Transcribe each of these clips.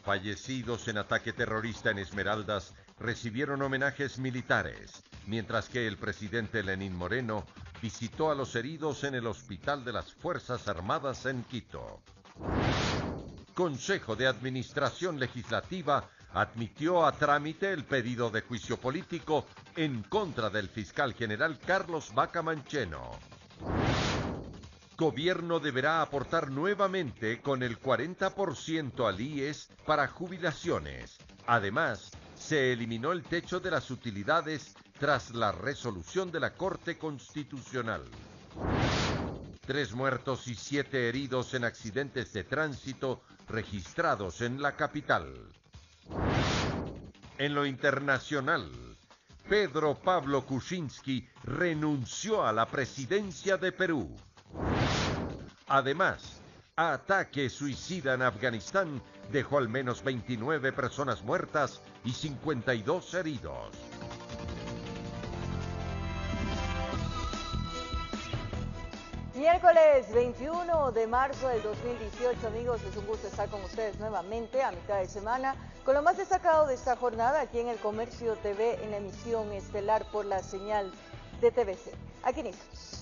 fallecidos en ataque terrorista en Esmeraldas recibieron homenajes militares, mientras que el presidente Lenín Moreno visitó a los heridos en el Hospital de las Fuerzas Armadas en Quito. Consejo de Administración Legislativa admitió a trámite el pedido de juicio político en contra del fiscal general Carlos Vaca Mancheno. Gobierno deberá aportar nuevamente con el 40% al IES para jubilaciones. Además, se eliminó el techo de las utilidades tras la resolución de la Corte Constitucional. 3 muertos y 7 heridos en accidentes de tránsito registrados en la capital. En lo internacional, Pedro Pablo Kuczynski renunció a la presidencia de Perú. Además, ataque suicida en Afganistán dejó al menos 29 personas muertas y 52 heridos. Miércoles 21 de marzo del 2018, amigos, es un gusto estar con ustedes nuevamente a mitad de semana con lo más destacado de esta jornada aquí en el Comercio TV en la emisión estelar por la señal de TVC. Aquí iniciamos.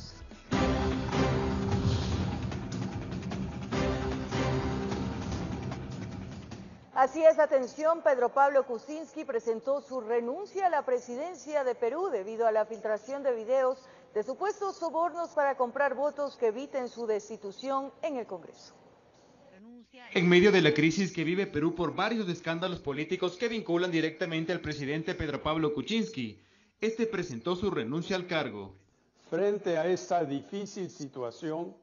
Así es, atención, Pedro Pablo Kuczynski presentó su renuncia a la presidencia de Perú debido a la filtración de videos de supuestos sobornos para comprar votos que eviten su destitución en el Congreso. En medio de la crisis que vive Perú por varios escándalos políticos que vinculan directamente al presidente Pedro Pablo Kuczynski, este presentó su renuncia al cargo. Frente a esta difícil situación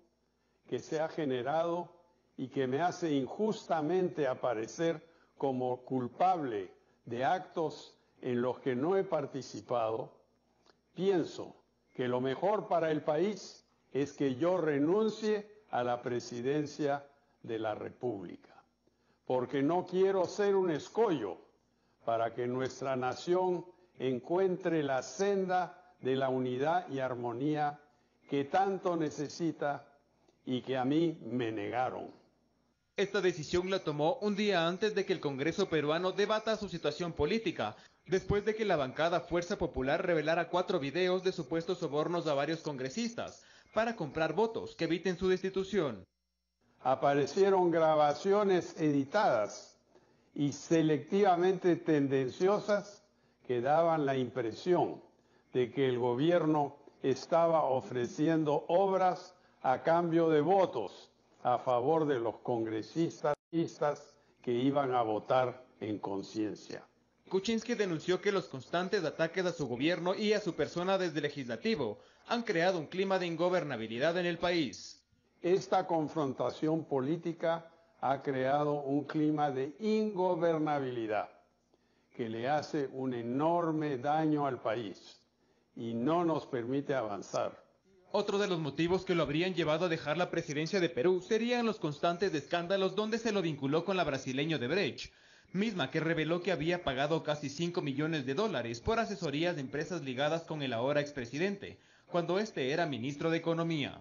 que se ha generado y que me hace injustamente aparecer como culpable de actos en los que no he participado, pienso que lo mejor para el país es que yo renuncie a la presidencia de la República, porque no quiero ser un escollo para que nuestra nación encuentre la senda de la unidad y armonía que tanto necesita y que a mí me negaron. Esta decisión la tomó un día antes de que el Congreso peruano debata su situación política, después de que la bancada Fuerza Popular revelara 4 videos de supuestos sobornos a varios congresistas para comprar votos que eviten su destitución. Aparecieron grabaciones editadas y selectivamente tendenciosas que daban la impresión de que el gobierno estaba ofreciendo obras a cambio de votos a favor de los congresistas que iban a votar en conciencia. Kuczynski denunció que los constantes ataques a su gobierno y a su persona desde el legislativo han creado un clima de ingobernabilidad en el país. Esta confrontación política ha creado un clima de ingobernabilidad que le hace un enorme daño al país y no nos permite avanzar. Otro de los motivos que lo habrían llevado a dejar la presidencia de Perú serían los constantes escándalos donde se lo vinculó con la brasileña Odebrecht, misma que reveló que había pagado casi $5 millones por asesorías de empresas ligadas con el ahora expresidente, cuando este era ministro de Economía.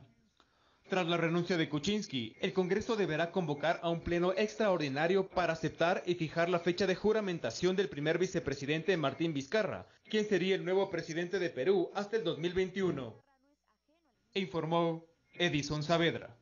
Tras la renuncia de Kuczynski, el Congreso deberá convocar a un pleno extraordinario para aceptar y fijar la fecha de juramentación del primer vicepresidente Martín Vizcarra, quien sería el nuevo presidente de Perú hasta el 2021. Informó Edison Saavedra.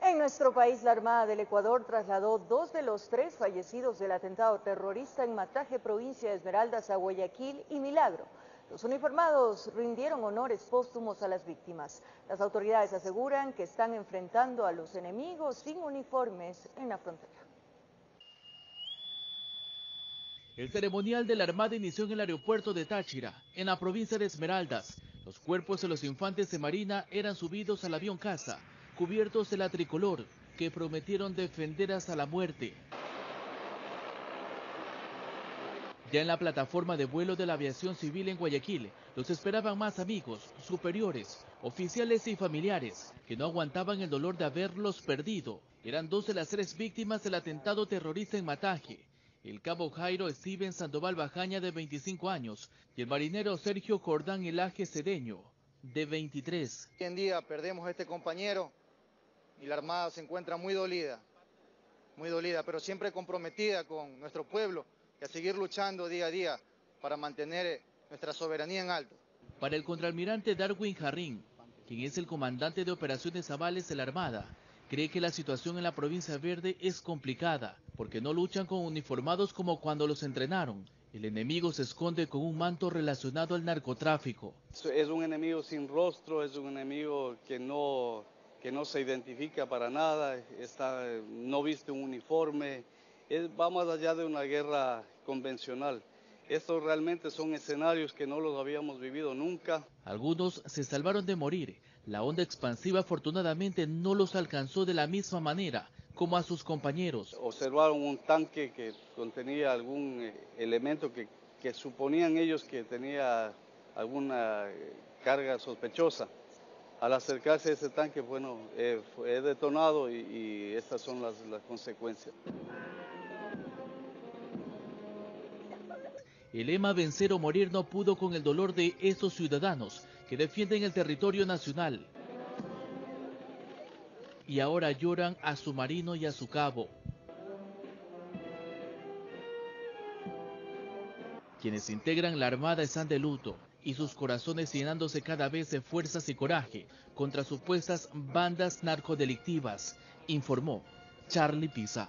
En nuestro país, la Armada del Ecuador trasladó 2 de los 3 fallecidos del atentado terrorista en Mataje, provincia de Esmeraldas, a Guayaquil y Milagro. Los uniformados rindieron honores póstumos a las víctimas. Las autoridades aseguran que están enfrentando a los enemigos sin uniformes en la frontera. El ceremonial de la Armada inició en el aeropuerto de Táchira, en la provincia de Esmeraldas. Los cuerpos de los infantes de Marina eran subidos al avión caza, cubiertos de la tricolor, que prometieron defender hasta la muerte. Ya en la plataforma de vuelo de la aviación civil en Guayaquil, los esperaban más amigos, superiores, oficiales y familiares, que no aguantaban el dolor de haberlos perdido. Eran 2 de las 3 víctimas del atentado terrorista en Mataje. el cabo Jairo Steven Sandoval Bajaña, de 25 años, y el marinero Sergio Jordán Elaje Cedeño, de 23. Hoy en día perdemos a este compañero y la Armada se encuentra muy dolida, pero siempre comprometida con nuestro pueblo y a seguir luchando día a día para mantener nuestra soberanía en alto. Para el contraalmirante Darwin Jarrín, quien es el comandante de operaciones navales de la Armada, cree que la situación en la provincia verde es complicada, porque no luchan con uniformados como cuando los entrenaron. El enemigo se esconde con un manto relacionado al narcotráfico. Es un enemigo sin rostro, es un enemigo que no se identifica para nada, no viste un uniforme, va más allá de una guerra convencional. Estos realmente son escenarios que no los habíamos vivido nunca. Algunos se salvaron de morir. La onda expansiva afortunadamente no los alcanzó de la misma manera como a sus compañeros. Observaron un tanque que contenía algún elemento que suponían ellos que tenía alguna carga sospechosa. Al acercarse a ese tanque, bueno, he detonado y estas son las consecuencias. El lema vencer o morir no pudo con el dolor de estos ciudadanos que defienden el territorio nacional. Y ahora lloran a su marino y a su cabo. Quienes integran la Armada están de luto y sus corazones llenándose cada vez de fuerzas y coraje contra supuestas bandas narcodelictivas, informó Charlie Pisa.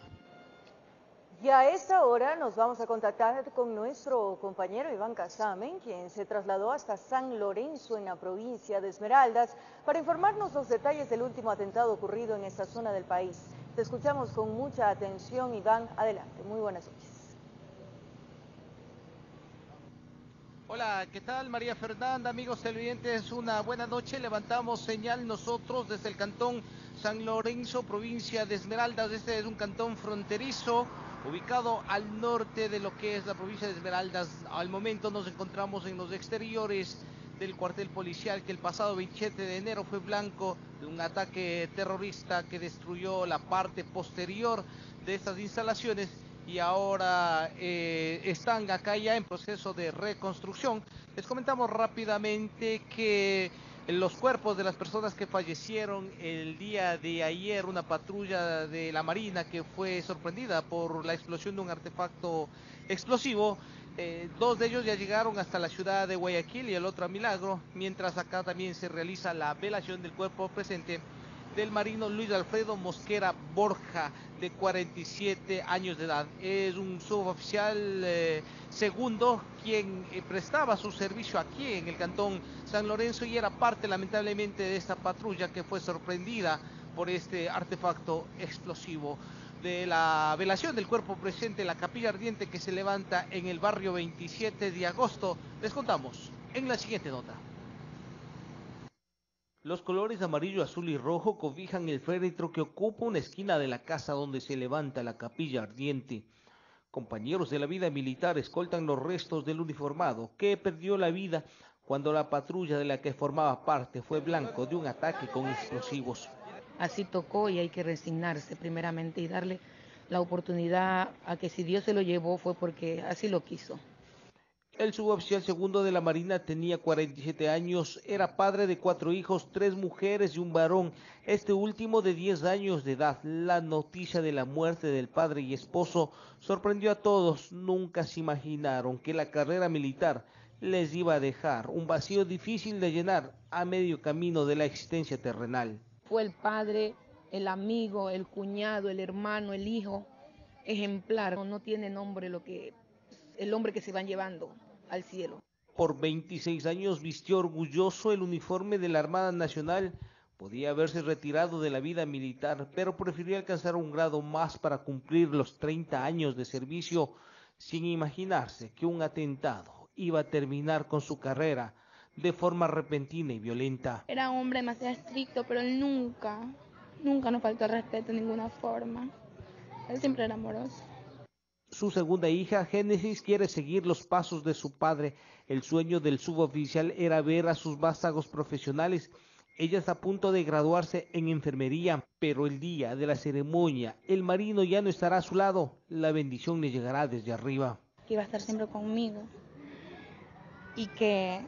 Y a esta hora nos vamos a contactar con nuestro compañero Iván Casamen, quien se trasladó hasta San Lorenzo, en la provincia de Esmeraldas, para informarnos los detalles del último atentado ocurrido en esta zona del país. Te escuchamos con mucha atención, Iván. Adelante, muy buenas noches. Hola, ¿qué tal María Fernanda? Amigos televidentes, una buena noche. Levantamos señal nosotros desde el cantón San Lorenzo, provincia de Esmeraldas. Este es un cantón fronterizo, ubicado al norte de lo que es la provincia de Esmeraldas. Al momento nos encontramos en los exteriores del cuartel policial que el pasado 27 de enero fue blanco de un ataque terrorista que destruyó la parte posterior de estas instalaciones y ahora están acá ya en proceso de reconstrucción. Les comentamos rápidamente que los cuerpos de las personas que fallecieron el día de ayer, una patrulla de la Marina que fue sorprendida por la explosión de un artefacto explosivo. Dos de ellos ya llegaron hasta la ciudad de Guayaquil y el otro a Milagro, mientras acá también se realiza la velación del cuerpo presente del marino Luis Alfredo Mosquera Borja, de 47 años de edad. Es un suboficial segundo quien prestaba su servicio aquí en el cantón San Lorenzo y era parte lamentablemente de esta patrulla que fue sorprendida por este artefacto explosivo. De la velación del cuerpo presente en la capilla ardiente que se levanta en el barrio 27 de agosto, les contamos en la siguiente nota. Los colores amarillo, azul y rojo cobijan el féretro que ocupa una esquina de la casa donde se levanta la capilla ardiente. Compañeros de la vida militar escoltan los restos del uniformado que perdió la vida cuando la patrulla de la que formaba parte fue blanco de un ataque con explosivos. Así tocó y hay que resignarse primeramente y darle la oportunidad a que si Dios se lo llevó fue porque así lo quiso. El suboficial segundo de la Marina tenía 47 años, era padre de 4 hijos, 3 mujeres y un varón, este último de 10 años de edad. La noticia de la muerte del padre y esposo sorprendió a todos. Nunca se imaginaron que la carrera militar les iba a dejar un vacío difícil de llenar a medio camino de la existencia terrenal. Fue el padre, el amigo, el cuñado, el hermano, el hijo, ejemplar. No tiene nombre el hombre que se van llevando al cielo. Por 26 años vistió orgulloso el uniforme de la Armada Nacional. Podía haberse retirado de la vida militar, pero prefirió alcanzar un grado más para cumplir los 30 años de servicio, sin imaginarse que un atentado iba a terminar con su carrera de forma repentina y violenta. Era un hombre demasiado estricto, pero él nunca nos faltó el respeto de ninguna forma. Él siempre era amoroso. Su segunda hija, Génesis, quiere seguir los pasos de su padre. El sueño del suboficial era ver a sus vástagos profesionales Ella está a punto de graduarse en enfermería, pero el día de la ceremonia, el marino ya no estará a su lado. La bendición le llegará desde arriba. Que iba a estar siempre conmigo y que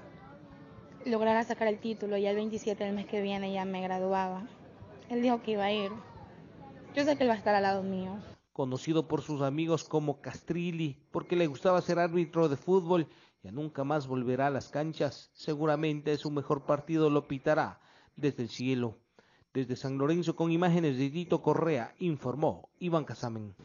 lograra sacar el título. Ya el 27 del mes que viene ya me graduaba. Él dijo que iba a ir. Yo sé que él va a estar al lado mío. Conocido por sus amigos como Castrilli, porque le gustaba ser árbitro de fútbol, ya nunca más volverá a las canchas. Seguramente su mejor partido lo pitará desde el cielo. Desde San Lorenzo, con imágenes de Tito Correa, informó Iván Casamen.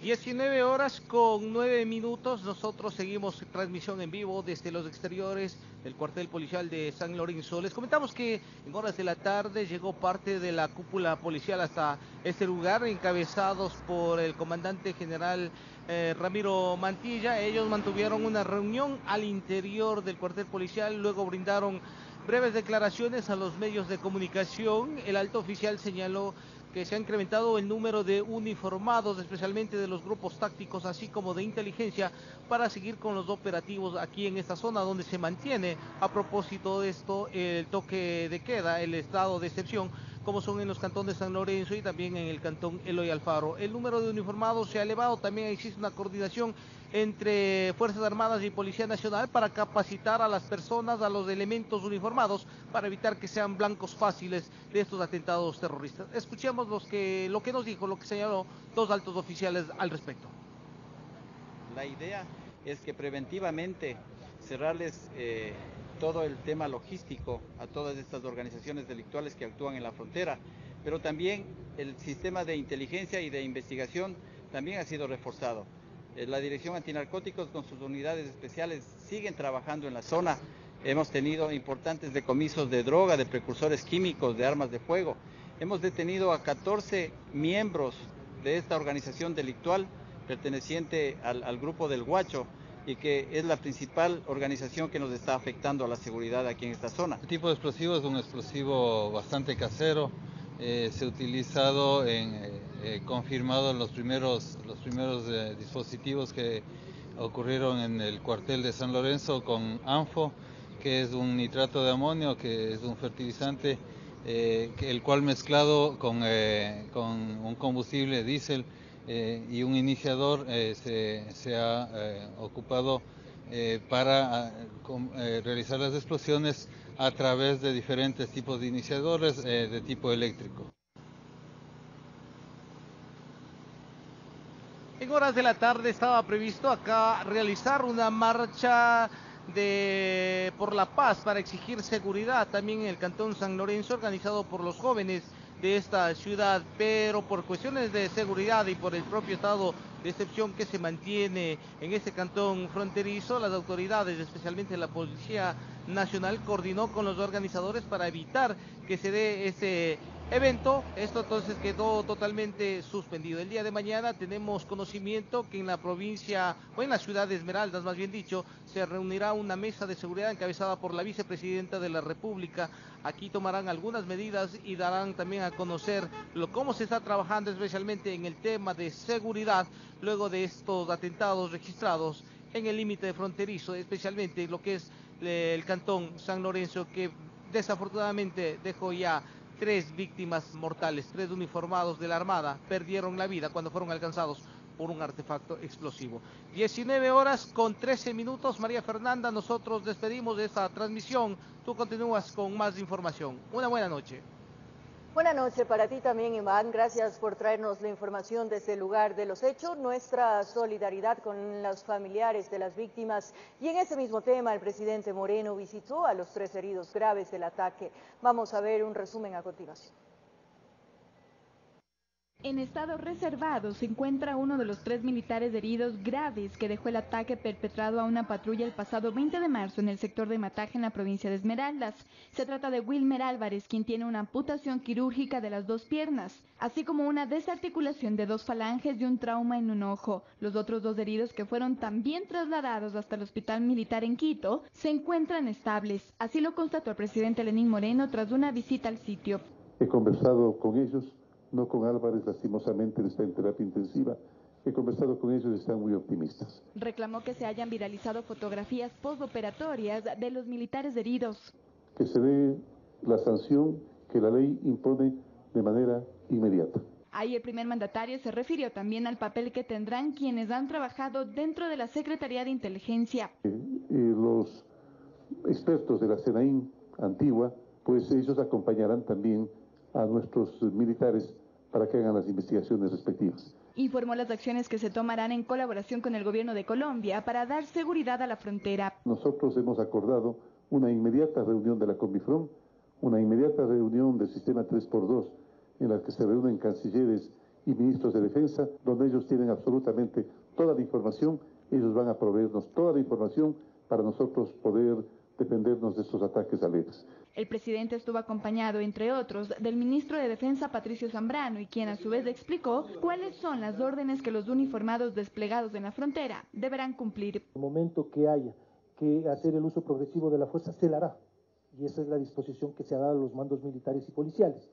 19 horas con 9 minutos, nosotros seguimos transmisión en vivo desde los exteriores del cuartel policial de San Lorenzo. Les comentamos que en horas de la tarde llegó parte de la cúpula policial hasta este lugar, encabezados por el comandante general Ramiro Mantilla. Ellos mantuvieron una reunión al interior del cuartel policial, luego brindaron breves declaraciones a los medios de comunicación. El alto oficial señaló que se ha incrementado el número de uniformados, especialmente de los grupos tácticos, así como de inteligencia, para seguir con los operativos aquí en esta zona, donde se mantiene, a propósito de esto, el toque de queda, el estado de excepción, como son en los cantones de San Lorenzo y también en el cantón Eloy Alfaro. El número de uniformados se ha elevado, también existe una coordinación entre Fuerzas Armadas y Policía Nacional para capacitar a las personas, a los elementos uniformados, para evitar que sean blancos fáciles de estos atentados terroristas. Escuchemos lo que nos dijo, lo que señaló dos altos oficiales al respecto. La idea es que preventivamente cerrarles todo el tema logístico a todas estas organizaciones delictuales que actúan en la frontera, pero también el sistema de inteligencia y de investigación también ha sido reforzado. La Dirección Antinarcóticos con sus unidades especiales siguen trabajando en la zona. Hemos tenido importantes decomisos de droga, de precursores químicos, de armas de fuego. Hemos detenido a 14 miembros de esta organización delictual perteneciente al grupo del Guacho, y que es la principal organización que nos está afectando a la seguridad aquí en esta zona. El tipo de explosivo es un explosivo bastante casero, se ha utilizado confirmado en los primeros dispositivos que ocurrieron en el cuartel de San Lorenzo con ANFO, que es un nitrato de amonio, que es un fertilizante, el cual mezclado con un combustible diésel y un iniciador se ha ocupado para realizar las explosiones a través de diferentes tipos de iniciadores de tipo eléctrico. En horas de la tarde estaba previsto acá realizar una marcha por la paz para exigir seguridad también en el cantón San Lorenzo, organizado por los jóvenes de esta ciudad, pero por cuestiones de seguridad y por el propio estado de excepción que se mantiene en este cantón fronterizo, las autoridades, especialmente la Policía Nacional, coordinó con los organizadores para evitar que se dé ese evento. Esto entonces quedó totalmente suspendido. El día de mañana tenemos conocimiento que en la provincia, o en la ciudad de Esmeraldas más bien dicho, se reunirá una mesa de seguridad encabezada por la vicepresidenta de la República. Aquí tomarán algunas medidas y darán también a conocer cómo se está trabajando especialmente en el tema de seguridad luego de estos atentados registrados en el límite fronterizo, especialmente lo que es el cantón San Lorenzo, que desafortunadamente dejó ya 3 víctimas mortales. 3 uniformados de la Armada perdieron la vida cuando fueron alcanzados por un artefacto explosivo. 19 horas con 13 minutos, María Fernanda, nosotros despedimos de esta transmisión. Tú continúas con más información. Una buena noche. Buenas noches para ti también, Iván. Gracias por traernos la información desde el lugar de los hechos. Nuestra solidaridad con los familiares de las víctimas. Y en ese mismo tema, el presidente Moreno visitó a los 3 heridos graves del ataque. Vamos a ver un resumen a continuación. En estado reservado se encuentra uno de los 3 militares heridos graves que dejó el ataque perpetrado a una patrulla el pasado 20 de marzo en el sector de Mataje, en la provincia de Esmeraldas. Se trata de Wilmer Álvarez, quien tiene una amputación quirúrgica de las 2 piernas, así como una desarticulación de 2 falanges y un trauma en un ojo. Los otros 2 heridos, que fueron también trasladados hasta el hospital militar en Quito, se encuentran estables. Así lo constató el presidente Lenín Moreno tras una visita al sitio. He conversado con ellos. No con Álvarez, lastimosamente, está en terapia intensiva, He conversado con ellos y están muy optimistas. Reclamó que se hayan viralizado fotografías postoperatorias de los militares heridos. Que se dé la sanción que la ley impone de manera inmediata. Ahí el primer mandatario se refirió también al papel que tendrán quienes han trabajado dentro de la Secretaría de Inteligencia. Los expertos de la SENAIN antigua, pues ellos acompañarán también a nuestros militares para que hagan las investigaciones respectivas. Informó las acciones que se tomarán en colaboración con el gobierno de Colombia para dar seguridad a la frontera. Nosotros hemos acordado una inmediata reunión de la Comifrom, una inmediata reunión del sistema 3x2, en la que se reúnen cancilleres y ministros de defensa, donde ellos tienen absolutamente toda la información, ellos van a proveernos toda la información para nosotros poder defendernos de estos ataques aéreos. El presidente estuvo acompañado, entre otros, del ministro de Defensa Patricio Zambrano, y quien a su vez explicó cuáles son las órdenes que los uniformados desplegados en la frontera deberán cumplir. En el momento que haya que hacer el uso progresivo de la fuerza, se la hará. Y esa es la disposición que se ha dado a los mandos militares y policiales.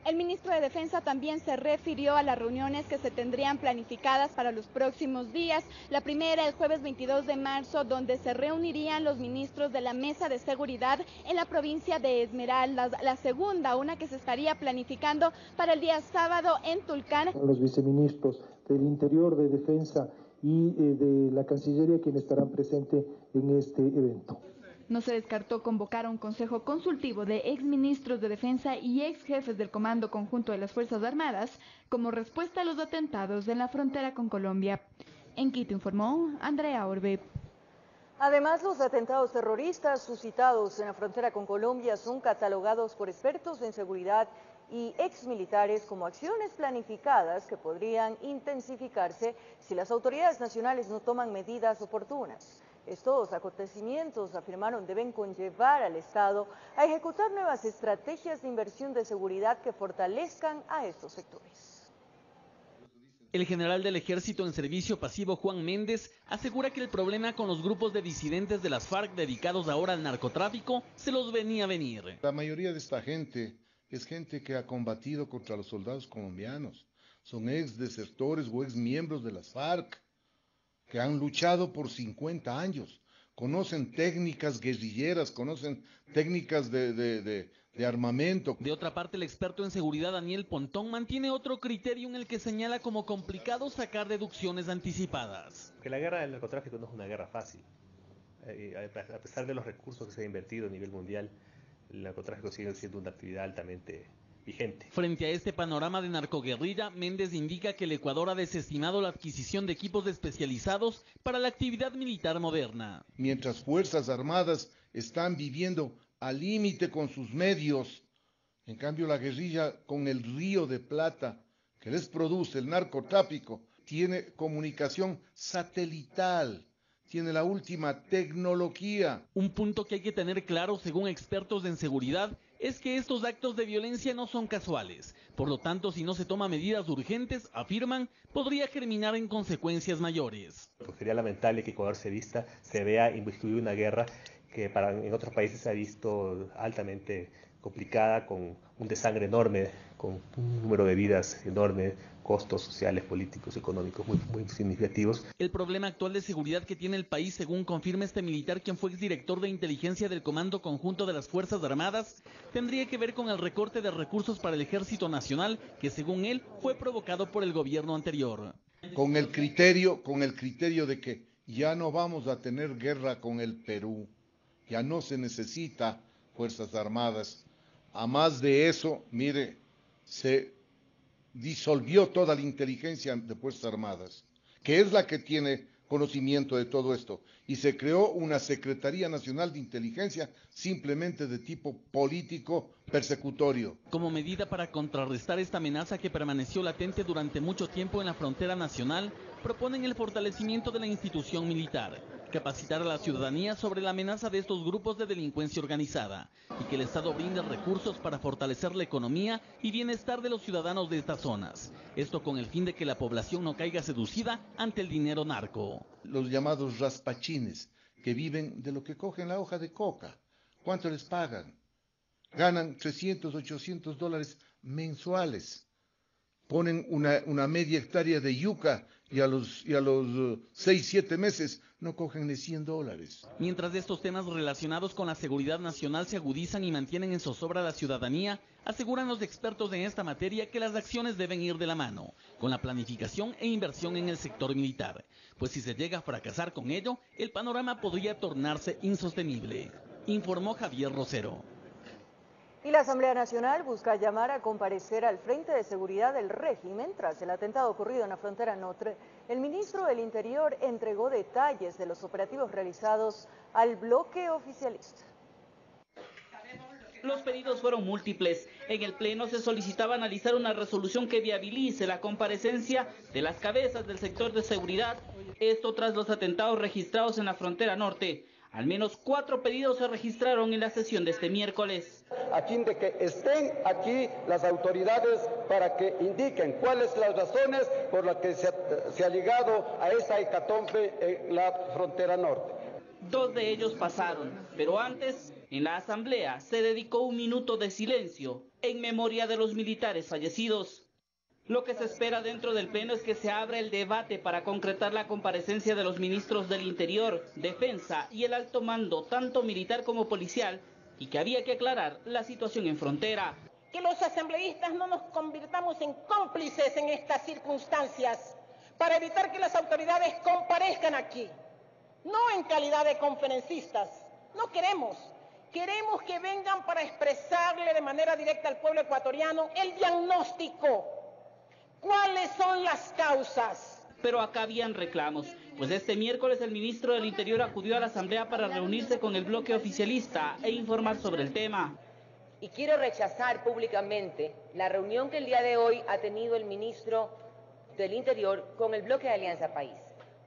El ministro de Defensa también se refirió a las reuniones que se tendrían planificadas para los próximos días. La primera, el jueves 22 de marzo, donde se reunirían los ministros de la Mesa de Seguridad en la provincia de Esmeraldas. La segunda, una que se estaría planificando para el día sábado en Tulcán. Los viceministros del Interior, de Defensa y de la Cancillería, quienes estarán presentes en este evento. No se descartó convocar a un consejo consultivo de exministros de Defensa y exjefes del Comando Conjunto de las Fuerzas Armadas como respuesta a los atentados en la frontera con Colombia. En Quito informó Andrea Orbe. Además, los atentados terroristas suscitados en la frontera con Colombia son catalogados por expertos en seguridad y exmilitares como acciones planificadas que podrían intensificarse si las autoridades nacionales no toman medidas oportunas. Estos acontecimientos, afirmaron, deben conllevar al Estado a ejecutar nuevas estrategias de inversión de seguridad que fortalezcan a estos sectores. El general del Ejército en servicio pasivo, Juan Méndez, asegura que el problema con los grupos de disidentes de las FARC dedicados ahora al narcotráfico se los venía a venir. La mayoría de esta gente es gente que ha combatido contra los soldados colombianos. Son ex desertores o ex miembros de las FARC que han luchado por 50 años. Conocen técnicas guerrilleras, conocen técnicas de armamento. De otra parte, el experto en seguridad Daniel Pontón mantiene otro criterio en el que señala como complicado sacar deducciones anticipadas. Que la guerra del narcotráfico no es una guerra fácil. A pesar de los recursos que se ha invertido a nivel mundial, el narcotráfico sigue siendo una actividad altamente vigente. Frente a este panorama de narcoguerrilla, Méndez indica que el Ecuador ha desestimado la adquisición de equipos especializados para la actividad militar moderna. Mientras Fuerzas Armadas están viviendo al límite con sus medios, en cambio la guerrilla, con el río de plata que les produce el narcotráfico, tiene comunicación satelital, tiene la última tecnología. Un punto que hay que tener claro, según expertos en seguridad, es que estos actos de violencia no son casuales. Por lo tanto, si no se toman medidas urgentes, afirman, podría germinar en consecuencias mayores. Pues sería lamentable que Ecuador se vea inmiscuido en una guerra que en otros países se ha visto altamente complicada, con un desangre enorme, con un número de vidas enorme, costos sociales, políticos, económicos muy significativos. El problema actual de seguridad que tiene el país, según confirma este militar, quien fue exdirector de inteligencia del Comando Conjunto de las Fuerzas Armadas, tendría que ver con el recorte de recursos para el Ejército Nacional, que según él fue provocado por el gobierno anterior. Con el criterio de que ya no vamos a tener guerra con el Perú, ya no se necesita Fuerzas Armadas. A más de eso, mire, se disolvió toda la inteligencia de Fuerzas Armadas, que es la que tiene conocimiento de todo esto, y se creó una Secretaría Nacional de Inteligencia simplemente de tipo político persecutorio. Como medida para contrarrestar esta amenaza que permaneció latente durante mucho tiempo en la frontera nacional, proponen el fortalecimiento de la institución militar, capacitar a la ciudadanía sobre la amenaza de estos grupos de delincuencia organizada y que el Estado brinde recursos para fortalecer la economía y bienestar de los ciudadanos de estas zonas. Esto con el fin de que la población no caiga seducida ante el dinero narco. Los llamados raspachines, que viven de lo que cogen la hoja de coca. ¿Cuánto les pagan? Ganan $300, $800 mensuales. Ponen una media hectárea de yuca y a los 6, 7 meses no cogen ni $100. Mientras estos temas relacionados con la seguridad nacional se agudizan y mantienen en zozobra a la ciudadanía, aseguran los expertos en esta materia que las acciones deben ir de la mano con la planificación e inversión en el sector militar, pues si se llega a fracasar con ello, el panorama podría tornarse insostenible, informó Javier Rosero. Y la Asamblea Nacional busca llamar a comparecer al Frente de Seguridad del régimen tras el atentado ocurrido en la frontera norte. El ministro del Interior entregó detalles de los operativos realizados al bloque oficialista. Los pedidos fueron múltiples. En el Pleno se solicitaba analizar una resolución que viabilice la comparecencia de las cabezas del sector de seguridad. Esto tras los atentados registrados en la frontera norte. Al menos 4 pedidos se registraron en la sesión de este miércoles. A fin de que estén aquí las autoridades para que indiquen cuáles son las razones por las que se ha llegado a esa hecatombe en la frontera norte. 2 de ellos pasaron, pero antes, en la asamblea, se dedicó 1 minuto de silencio en memoria de los militares fallecidos. Lo que se espera dentro del Pleno es que se abra el debate para concretar la comparecencia de los ministros del Interior, Defensa y el alto mando, tanto militar como policial, y que había que aclarar la situación en frontera. Que los asambleístas no nos convirtamos en cómplices en estas circunstancias para evitar que las autoridades comparezcan aquí, no en calidad de conferencistas. No queremos que vengan para expresarle de manera directa al pueblo ecuatoriano el diagnóstico. ¿Cuáles son las causas? Pero acá habían reclamos, pues este miércoles el ministro del Interior acudió a la Asamblea para reunirse con el bloque oficialista e informar sobre el tema. Y quiero rechazar públicamente la reunión que el día de hoy ha tenido el ministro del Interior con el bloque de Alianza País,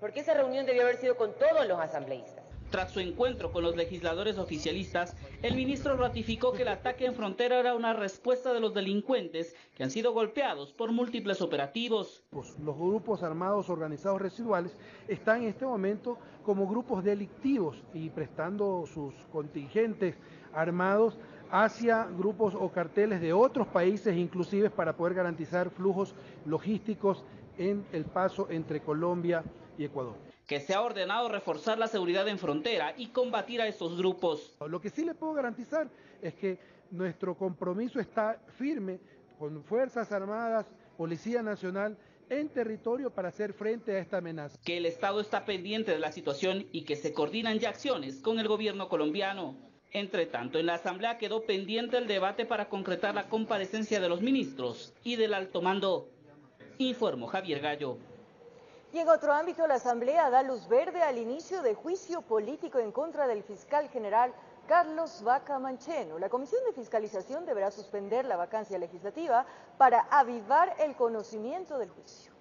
porque esa reunión debió haber sido con todos los asambleístas. Tras su encuentro con los legisladores oficialistas, el ministro ratificó que el ataque en frontera era una respuesta de los delincuentes que han sido golpeados por múltiples operativos. Los grupos armados organizados residuales están en este momento como grupos delictivos y prestando sus contingentes armados hacia grupos o carteles de otros países, inclusive para poder garantizar flujos logísticos en el paso entre Colombia y Ecuador. Que se ha ordenado reforzar la seguridad en frontera y combatir a estos grupos. Lo que sí le puedo garantizar es que nuestro compromiso está firme con Fuerzas Armadas, Policía Nacional, en territorio para hacer frente a esta amenaza. Que el Estado está pendiente de la situación y que se coordinan ya acciones con el gobierno colombiano. Entre tanto, en la Asamblea quedó pendiente el debate para concretar la comparecencia de los ministros y del alto mando. Informó Javier Gallo. Y en otro ámbito, la Asamblea da luz verde al inicio de juicio político en contra del fiscal general Carlos Vaca Mancheno. La Comisión de Fiscalización deberá suspender la vacancia legislativa para avivar el conocimiento del juicio.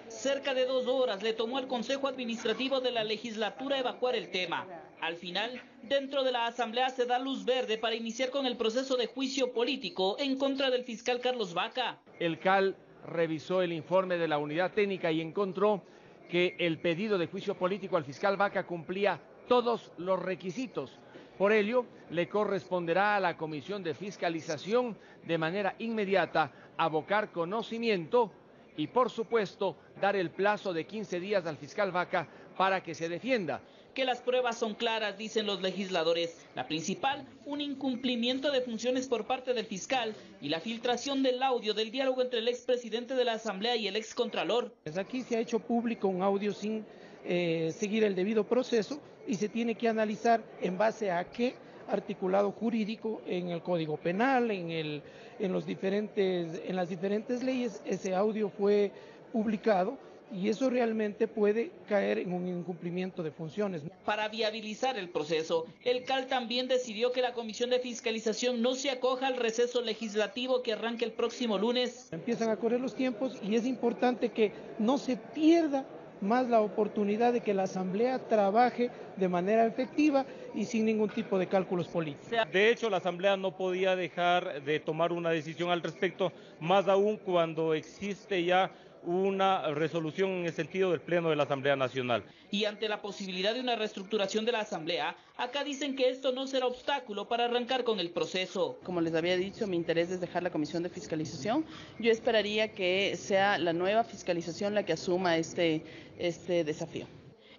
Cerca de 2 horas le tomó al Consejo Administrativo de la Legislatura evacuar el tema. Al final, dentro de la Asamblea se da luz verde para iniciar con el proceso de juicio político en contra del fiscal Carlos Vaca. El CAL revisó el informe de la unidad técnica y encontró que el pedido de juicio político al fiscal Vaca cumplía todos los requisitos. Por ello, le corresponderá a la Comisión de Fiscalización de manera inmediata abocar conocimiento y, por supuesto, dar el plazo de 15 días al fiscal Vaca para que se defienda. Que las pruebas son claras, dicen los legisladores. La principal, un incumplimiento de funciones por parte del fiscal y la filtración del audio del diálogo entre el expresidente de la Asamblea y el excontralor. Aquí se ha hecho público un audio sin seguir el debido proceso y se tiene que analizar en base a qué articulado jurídico en el Código Penal, en las diferentes leyes ese audio fue publicado. Y eso realmente puede caer en un incumplimiento de funciones. Para viabilizar el proceso, el CAL también decidió que la Comisión de Fiscalización no se acoja al receso legislativo que arranque el próximo lunes. Empiezan a correr los tiempos y es importante que no se pierda más la oportunidad de que la Asamblea trabaje de manera efectiva y sin ningún tipo de cálculos políticos. De hecho, la Asamblea no podía dejar de tomar una decisión al respecto, más aún cuando existe ya una resolución en el sentido del Pleno de la Asamblea Nacional. Y ante la posibilidad de una reestructuración de la Asamblea, acá dicen que esto no será obstáculo para arrancar con el proceso. Como les había dicho, mi interés es dejar la Comisión de Fiscalización. Yo esperaría que sea la nueva fiscalización la que asuma este desafío.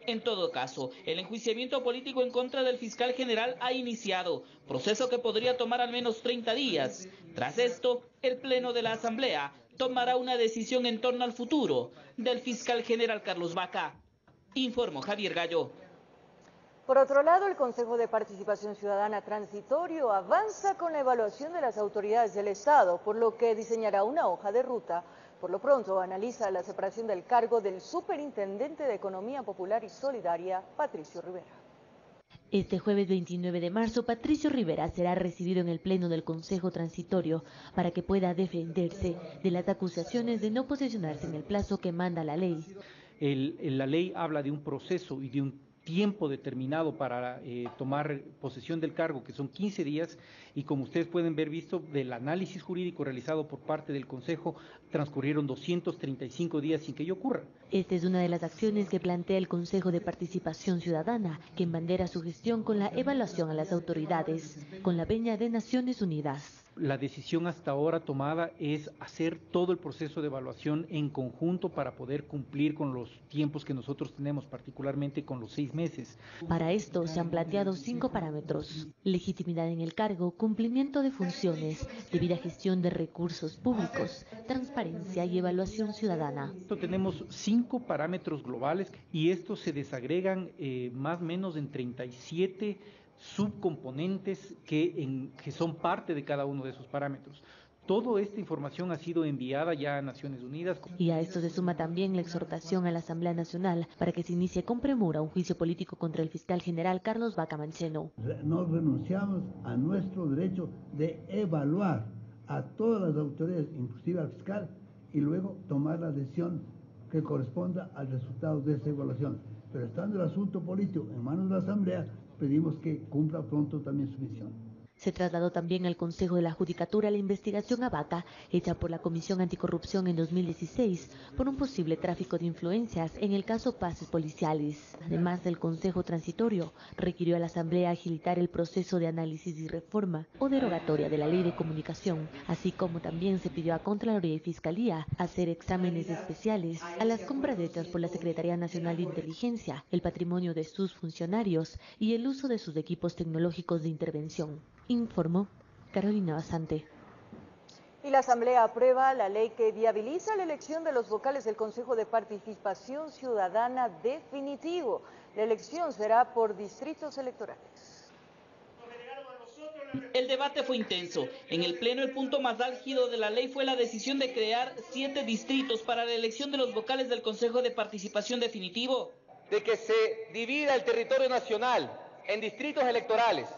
En todo caso, el enjuiciamiento político en contra del fiscal general ha iniciado, proceso que podría tomar al menos 30 días. Tras esto, el Pleno de la Asamblea tomará una decisión en torno al futuro del fiscal general Carlos Baca. Informó Javier Gallo. Por otro lado, el Consejo de Participación Ciudadana Transitorio avanza con la evaluación de las autoridades del Estado, por lo que diseñará una hoja de ruta. Por lo pronto, analiza la separación del cargo del Superintendente de Economía Popular y Solidaria, Patricio Rivera. Este jueves 29 de marzo, Patricio Rivera será recibido en el Pleno del Consejo Transitorio para que pueda defenderse de las acusaciones de no posesionarse en el plazo que manda la ley. La ley habla de un proceso y de un tiempo determinado para tomar posesión del cargo, que son 15 días, y como ustedes pueden ver visto del análisis jurídico realizado por parte del Consejo, transcurrieron 235 días sin que ello ocurra. Esta es una de las acciones que plantea el Consejo de Participación Ciudadana, que embandera su gestión con la evaluación a las autoridades, con la venia de Naciones Unidas. La decisión hasta ahora tomada es hacer todo el proceso de evaluación en conjunto para poder cumplir con los tiempos que nosotros tenemos, particularmente con los 6 meses. Para esto se han planteado 5 parámetros: legitimidad en el cargo, cumplimiento de funciones, debida gestión de recursos públicos, transparencia y evaluación ciudadana. Tenemos 5 parámetros globales y estos se desagregan más o menos en 37 subcomponentes que son parte de cada uno de esos parámetros. Toda esta información ha sido enviada ya a Naciones Unidas. Y a esto se suma también la exhortación a la Asamblea Nacional para que se inicie con premura un juicio político contra el fiscal general Carlos Baca Mancheno. No renunciamos a nuestro derecho de evaluar a todas las autoridades, inclusive al fiscal, y luego tomar la decisión que corresponda al resultado de esa evaluación. Pero estando el asunto político en manos de la Asamblea, pedimos que cumpla pronto también su misión. Se trasladó también al Consejo de la Judicatura la investigación a Baca, hecha por la Comisión Anticorrupción en 2016, por un posible tráfico de influencias en el caso Pases Policiales. Además, el Consejo Transitorio requirió a la Asamblea agilitar el proceso de análisis y reforma o derogatoria de la Ley de Comunicación, así como también se pidió a Contraloría y Fiscalía hacer exámenes especiales a las compras hechas por la Secretaría Nacional de Inteligencia, el patrimonio de sus funcionarios y el uso de sus equipos tecnológicos de intervención. Informó Carolina Basante. Y la Asamblea aprueba la ley que viabiliza la elección de los vocales del Consejo de Participación Ciudadana definitivo. La elección será por distritos electorales. El debate fue intenso. En el Pleno, el punto más álgido de la ley fue la decisión de crear 7 distritos para la elección de los vocales del Consejo de Participación definitivo. De que se divida el territorio nacional en distritos electorales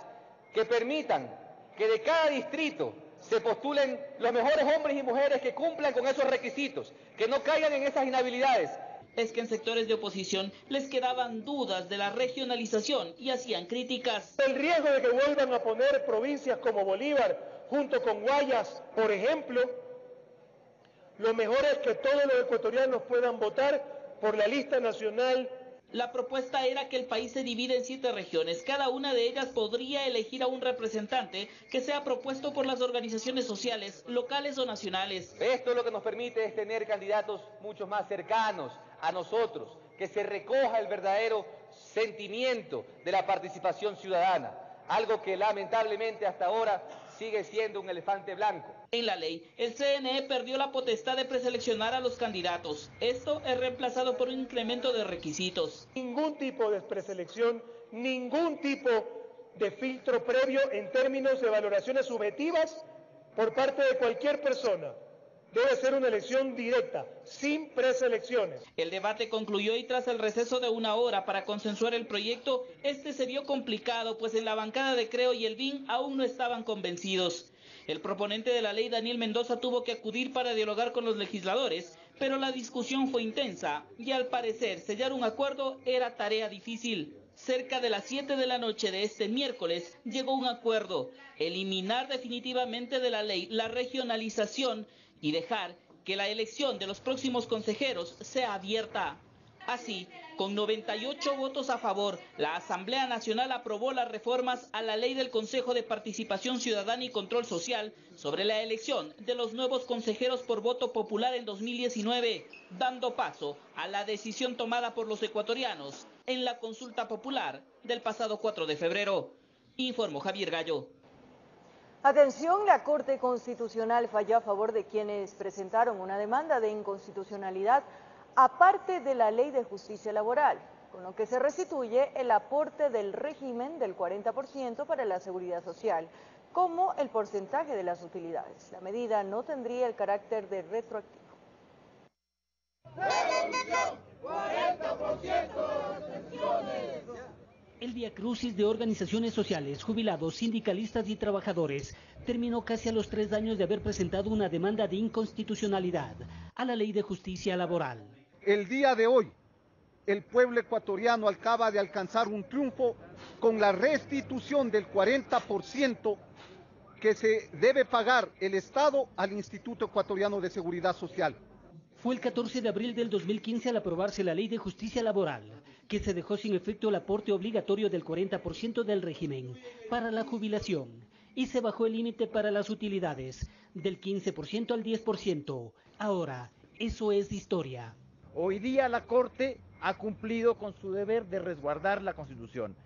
que permitan que de cada distrito se postulen los mejores hombres y mujeres que cumplan con esos requisitos, que no caigan en esas inhabilidades. Es que en sectores de oposición les quedaban dudas de la regionalización y hacían críticas. El riesgo de que vuelvan a poner provincias como Bolívar junto con Guayas, por ejemplo, lo mejor es que todos los ecuatorianos puedan votar por la lista nacional. La propuesta era que el país se divide en 7 regiones. Cada una de ellas podría elegir a un representante que sea propuesto por las organizaciones sociales, locales o nacionales. Esto lo que nos permite es tener candidatos mucho más cercanos a nosotros, que se recoja el verdadero sentimiento de la participación ciudadana, algo que lamentablemente hasta ahora sigue siendo un elefante blanco. En la ley, el CNE perdió la potestad de preseleccionar a los candidatos. Esto es reemplazado por un incremento de requisitos. Ningún tipo de preselección, ningún tipo de filtro previo en términos de valoraciones subjetivas por parte de cualquier persona. Debe ser una elección directa, sin preselecciones. El debate concluyó y tras el receso de 1 hora para consensuar el proyecto, este se vio complicado, pues en la bancada de Creo y el BIN aún no estaban convencidos. El proponente de la ley, Daniel Mendoza, tuvo que acudir para dialogar con los legisladores, pero la discusión fue intensa y al parecer sellar un acuerdo era tarea difícil. Cerca de las 7 de la noche de este miércoles llegó un acuerdo: eliminar definitivamente de la ley la regionalización y dejar que la elección de los próximos consejeros sea abierta. Así, con 98 votos a favor, la Asamblea Nacional aprobó las reformas a la Ley del Consejo de Participación Ciudadana y Control Social sobre la elección de los nuevos consejeros por voto popular en 2019, dando paso a la decisión tomada por los ecuatorianos en la consulta popular del pasado 4 de febrero. Informó Javier Gallo. Atención, la Corte Constitucional falló a favor de quienes presentaron una demanda de inconstitucionalidad aparte de la Ley de Justicia Laboral, con lo que se restituye el aporte del régimen del 40% para la seguridad social, como el porcentaje de las utilidades. La medida no tendría el carácter de retroactivo. El viacrucis de organizaciones sociales, jubilados, sindicalistas y trabajadores terminó casi a los 3 años de haber presentado una demanda de inconstitucionalidad a la Ley de Justicia Laboral. El día de hoy, el pueblo ecuatoriano acaba de alcanzar un triunfo con la restitución del 40% que se debe pagar el Estado al Instituto Ecuatoriano de Seguridad Social. Fue el 14 de abril del 2015 al aprobarse la Ley de Justicia Laboral, que se dejó sin efecto el aporte obligatorio del 40% del régimen para la jubilación y se bajó el límite para las utilidades del 15% al 10%. Ahora, eso es historia. Hoy día la Corte ha cumplido con su deber de resguardar la Constitución.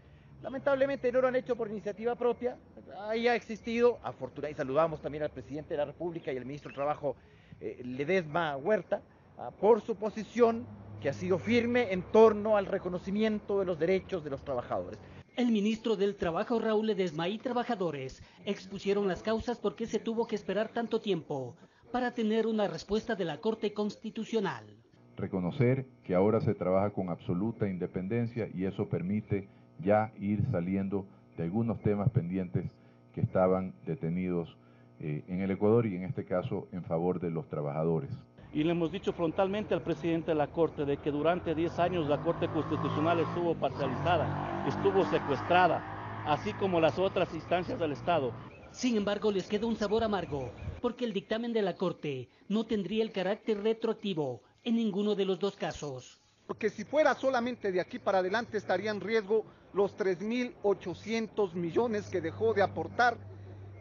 Lamentablemente no lo han hecho por iniciativa propia, ahí ha existido, afortunadamente, y saludamos también al presidente de la República y al ministro de Trabajo, Ledesma Huerta, por su posición que ha sido firme en torno al reconocimiento de los derechos de los trabajadores. El ministro del Trabajo, Raúl Ledesma, y trabajadores expusieron las causas por qué se tuvo que esperar tanto tiempo para tener una respuesta de la Corte Constitucional. Reconocer que ahora se trabaja con absoluta independencia y eso permite ya ir saliendo de algunos temas pendientes que estaban detenidos en el Ecuador y en este caso en favor de los trabajadores. Y le hemos dicho frontalmente al presidente de la Corte de que durante 10 años la Corte Constitucional estuvo parcializada, estuvo secuestrada, así como las otras instancias del Estado. Sin embargo, les queda un sabor amargo, porque el dictamen de la Corte no tendría el carácter retroactivo en ninguno de los dos casos. Porque si fuera solamente de aquí para adelante estaría en riesgo los 3.800 millones que dejó de aportar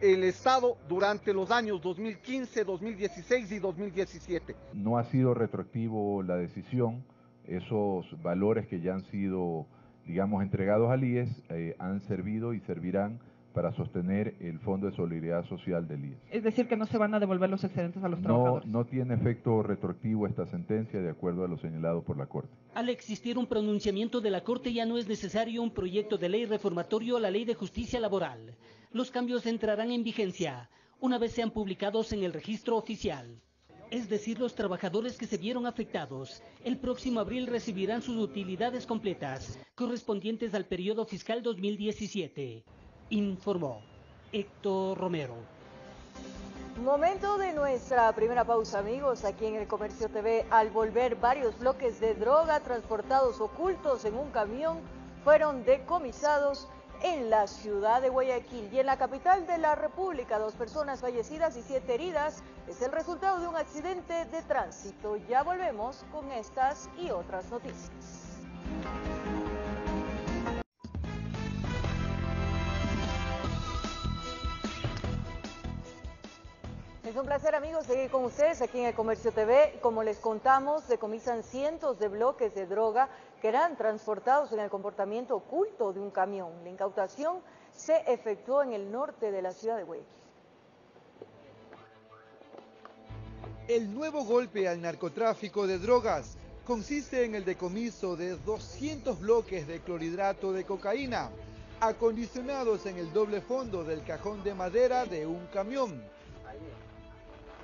el Estado durante los años 2015, 2016 y 2017. No ha sido retroactivo la decisión, esos valores que ya han sido, digamos, entregados al IES han servido y servirán para sostener el Fondo de Solidaridad Social del IES. Es decir, que no se van a devolver los excedentes a los trabajadores. No tiene efecto retroactivo esta sentencia de acuerdo a lo señalado por la Corte. Al existir un pronunciamiento de la Corte ya no es necesario un proyecto de ley reformatorio a la Ley de Justicia Laboral. Los cambios entrarán en vigencia una vez sean publicados en el registro oficial. Es decir, los trabajadores que se vieron afectados el próximo abril recibirán sus utilidades completas correspondientes al periodo fiscal 2017. Informó Héctor Romero. Momento de nuestra primera pausa, amigos, aquí en el Comercio TV. Al volver, varios bloques de droga transportados ocultos en un camión fueron decomisados en la ciudad de Guayaquil. Y en la capital de la República, 2 personas fallecidas y 7 heridas. Es el resultado de un accidente de tránsito. Ya volvemos con estas y otras noticias. Es un placer, amigos, seguir con ustedes aquí en el Comercio TV. Como les contamos, decomisan cientos de bloques de droga que eran transportados en el comportamiento oculto de un camión. La incautación se efectuó en el norte de la ciudad de Guayaquil. El nuevo golpe al narcotráfico de drogas consiste en el decomiso de 200 bloques de clorhidrato de cocaína, acondicionados en el doble fondo del cajón de madera de un camión.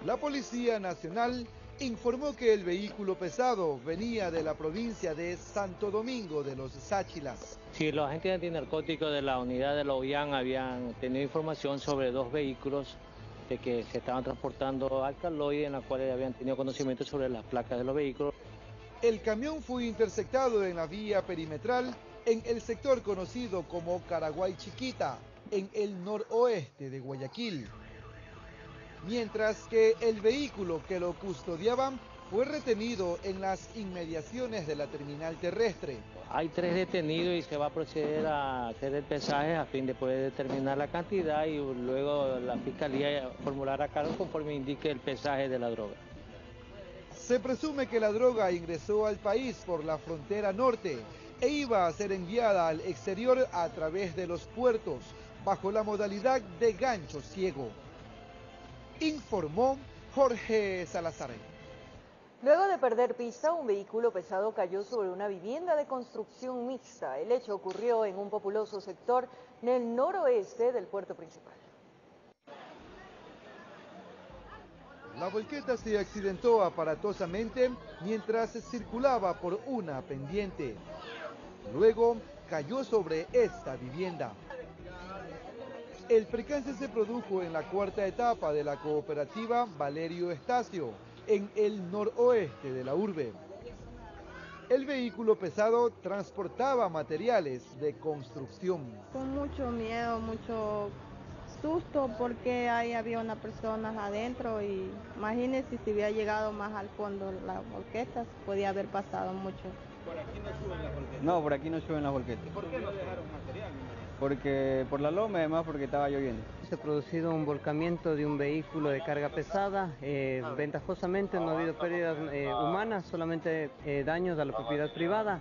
La Policía Nacional informó que el vehículo pesado venía de la provincia de Santo Domingo de los Sáchilas. Sí, los agentes antinarcóticos de la unidad de la OIAN habían tenido información sobre 2 vehículos de que se estaban transportando alcaloides, en la cuales habían tenido conocimiento sobre las placas de los vehículos. El camión fue interceptado en la vía perimetral en el sector conocido como Caraguay Chiquita, en el noroeste de Guayaquil. mientras que el vehículo que lo custodiaban fue retenido en las inmediaciones de la terminal terrestre. Hay 3 detenidos y se va a proceder a hacer el pesaje a fin de poder determinar la cantidad y luego la Fiscalía formulará cargo conforme indique el pesaje de la droga. Se presume que la droga ingresó al país por la frontera norte e iba a ser enviada al exterior a través de los puertos, bajo la modalidad de gancho ciego. Informó Jorge Salazar. Luego de perder pista, un vehículo pesado cayó sobre una vivienda de construcción mixta. El hecho ocurrió en un populoso sector en el noroeste del puerto principal. La volqueta se accidentó aparatosamente mientras circulaba por una pendiente. Luego cayó sobre esta vivienda. El percance se produjo en la cuarta etapa de la cooperativa Valerio Estacio, en el noroeste de la urbe. El vehículo pesado transportaba materiales de construcción. Con mucho miedo, mucho susto, porque ahí había una persona adentro y imagínense si hubiera llegado más al fondo la volqueta, podía haber pasado mucho. ¿Por aquí no suben las volquetas? No, por aquí no suben las volquetas. ¿Y por qué no dejaron material? Porque por la loma, además porque estaba lloviendo. Se ha producido un volcamiento de un vehículo de carga pesada. Ventajosamente no ha habido pérdidas humanas, solamente daños a la propiedad privada.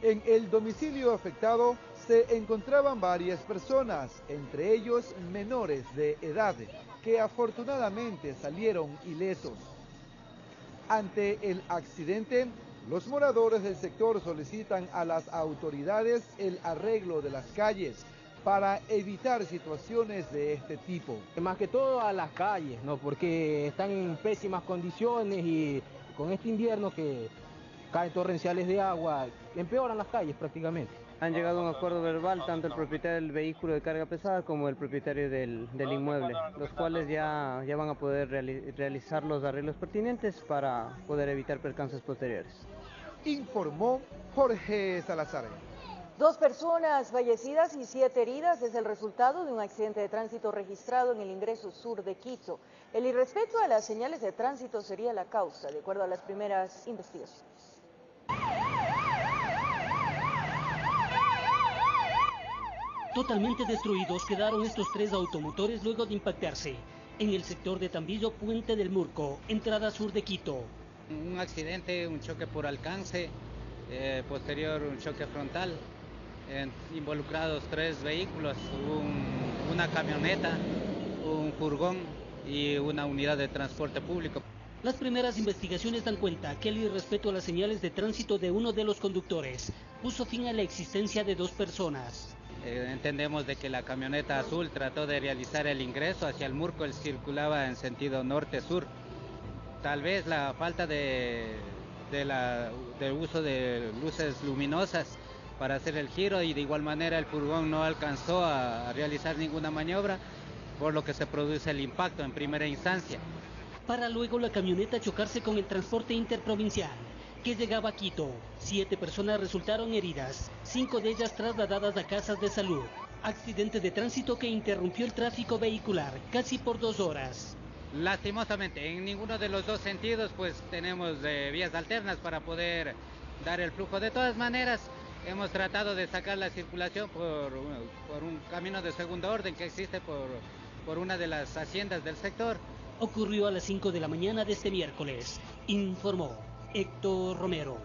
En el domicilio afectado se encontraban varias personas, entre ellos menores de edad, que afortunadamente salieron ilesos. Ante el accidente, los moradores del sector solicitan a las autoridades el arreglo de las calles para evitar situaciones de este tipo. Más que todo a las calles, ¿no? Porque están en pésimas condiciones y con este invierno que caen torrenciales de agua, empeoran las calles prácticamente. Han llegado a un acuerdo verbal tanto el propietario del vehículo de carga pesada como el propietario del inmueble, los cuales ya van a poder realizar los arreglos pertinentes para poder evitar percances posteriores. Informó Jorge Salazar. 2 personas fallecidas y 7 heridas es el resultado de un accidente de tránsito registrado en el ingreso sur de Quito. El irrespeto a las señales de tránsito sería la causa, de acuerdo a las primeras investigaciones. Totalmente destruidos quedaron estos 3 automotores luego de impactarse en el sector de Tambillo, Puente del Murco, entrada sur de Quito. Un accidente, un choque por alcance, posterior un choque frontal, involucrados 3 vehículos, una camioneta, un furgón y una unidad de transporte público. Las primeras investigaciones dan cuenta que el irrespeto a las señales de tránsito de uno de los conductores puso fin a la existencia de 2 personas. Entendemos de que la camioneta azul trató de realizar el ingreso hacia el Murco, él circulaba en sentido norte-sur. Tal vez la falta de uso de luces luminosas para hacer el giro, y de igual manera el furgón no alcanzó a realizar ninguna maniobra, por lo que se produce el impacto en primera instancia. Para luego la camioneta chocarse con el transporte interprovincial que llegaba a Quito. 7 personas resultaron heridas, 5 de ellas trasladadas a casas de salud. Accidente de tránsito que interrumpió el tráfico vehicular casi por 2 horas. Lastimosamente, en ninguno de los 2 sentidos pues tenemos vías alternas para poder dar el flujo. De todas maneras, hemos tratado de sacar la circulación por un camino de segundo orden que existe por una de las haciendas del sector. Ocurrió a las 5 de la mañana de este miércoles, informó Héctor Romero.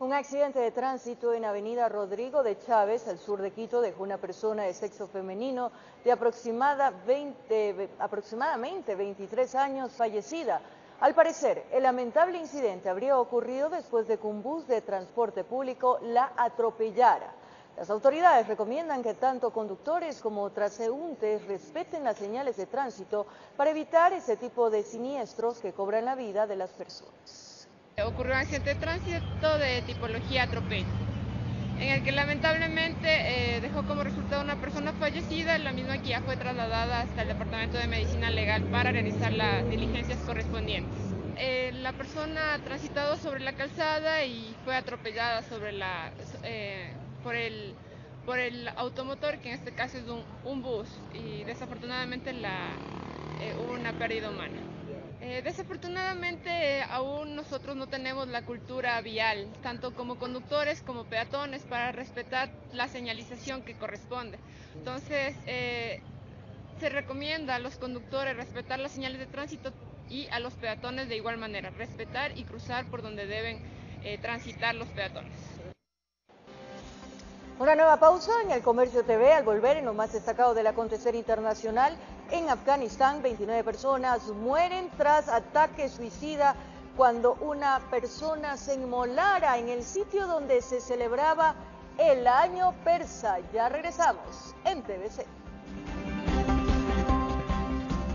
Un accidente de tránsito en Avenida Rodrigo de Chávez, al sur de Quito, dejó una persona de sexo femenino de aproximadamente 23 años fallecida. Al parecer, el lamentable incidente habría ocurrido después de que un bus de transporte público la atropellara. Las autoridades recomiendan que tanto conductores como transeúntes respeten las señales de tránsito para evitar ese tipo de siniestros que cobran la vida de las personas. Ocurrió un accidente de tránsito de tipología atropello, en el que lamentablemente dejó como resultado una persona fallecida, la misma que ya fue trasladada hasta el Departamento de Medicina Legal para realizar las diligencias correspondientes. La persona ha transitado sobre la calzada y fue atropellada por el automotor, que en este caso es un bus, y desafortunadamente una pérdida humana. Desafortunadamente aún nosotros no tenemos la cultura vial, tanto como conductores como peatones, para respetar la señalización que corresponde. Entonces se recomienda a los conductores respetar las señales de tránsito y a los peatones de igual manera, respetar y cruzar por donde deben transitar los peatones. Una nueva pausa en el Comercio TV. Al volver, en lo más destacado del acontecer internacional, en Afganistán 29 personas mueren tras ataque suicida cuando una persona se inmolara en el sitio donde se celebraba el año persa. Ya regresamos en TVC.